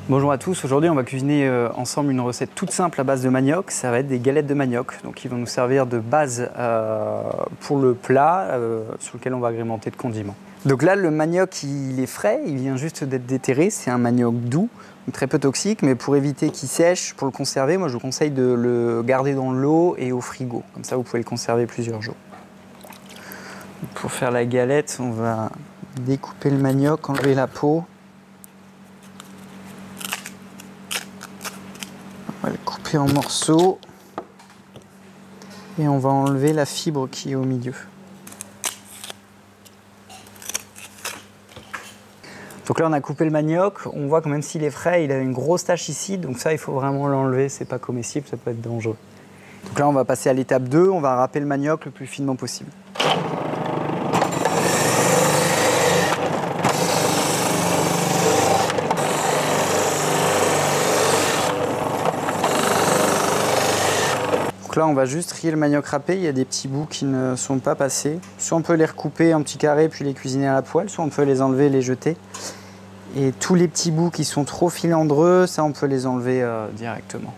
Bonjour à tous, aujourd'hui on va cuisiner ensemble une recette toute simple à base de manioc, ça va être des galettes de manioc, donc ils vont nous servir de base pour le plat sur lequel on va agrémenter de condiments. Donc là le manioc il est frais, il vient juste d'être déterré, c'est un manioc doux, très peu toxique, mais pour éviter qu'il sèche, pour le conserver, moi je vous conseille de le garder dans l'eau et au frigo, comme ça vous pouvez le conserver plusieurs jours. Pour faire la galette, on va découper le manioc, enlever la peau. On va le couper en morceaux et on va enlever la fibre qui est au milieu. Donc là on a coupé le manioc, on voit que même s'il est frais, il a une grosse tache ici, donc ça il faut vraiment l'enlever, c'est pas comestible, ça peut être dangereux. Donc là on va passer à l'étape 2, on va râper le manioc le plus finement possible. Donc là, on va juste trier le manioc râpé. Il y a des petits bouts qui ne sont pas passés. Soit on peut les recouper en petits carrés puis les cuisiner à la poêle, soit on peut les enlever et les jeter. Et tous les petits bouts qui sont trop filandreux, ça on peut les enlever directement.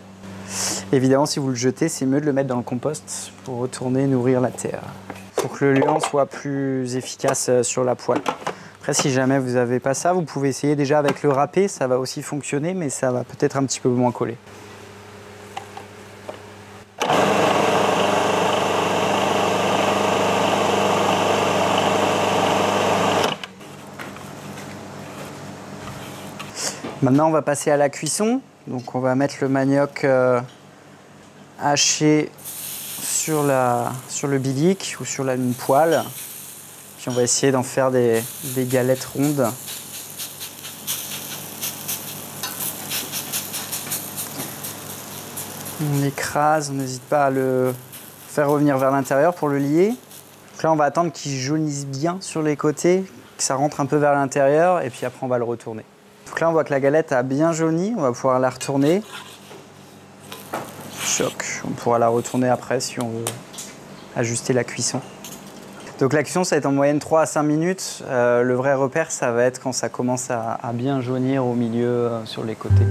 Évidemment, si vous le jetez, c'est mieux de le mettre dans le compost pour retourner nourrir la terre. Il faut que le liant soit plus efficace sur la poêle. Après, si jamais vous n'avez pas ça, vous pouvez essayer déjà avec le râpé. Ça va aussi fonctionner, mais ça va peut-être un petit peu moins coller. Maintenant, on va passer à la cuisson. Donc, on va mettre le manioc haché sur le bilic ou sur une poêle. Puis, on va essayer d'en faire des galettes rondes. On l'écrase, on n'hésite pas à le faire revenir vers l'intérieur pour le lier. Donc là, on va attendre qu'il jaunisse bien sur les côtés, que ça rentre un peu vers l'intérieur, et puis après, on va le retourner. Donc là, on voit que la galette a bien jauni, on va pouvoir la retourner. Choc, on pourra la retourner après si on veut ajuster la cuisson. Donc la cuisson, ça va être en moyenne 3 à 5 minutes. Le vrai repère, ça va être quand ça commence à bien jaunir au milieu, sur les côtés.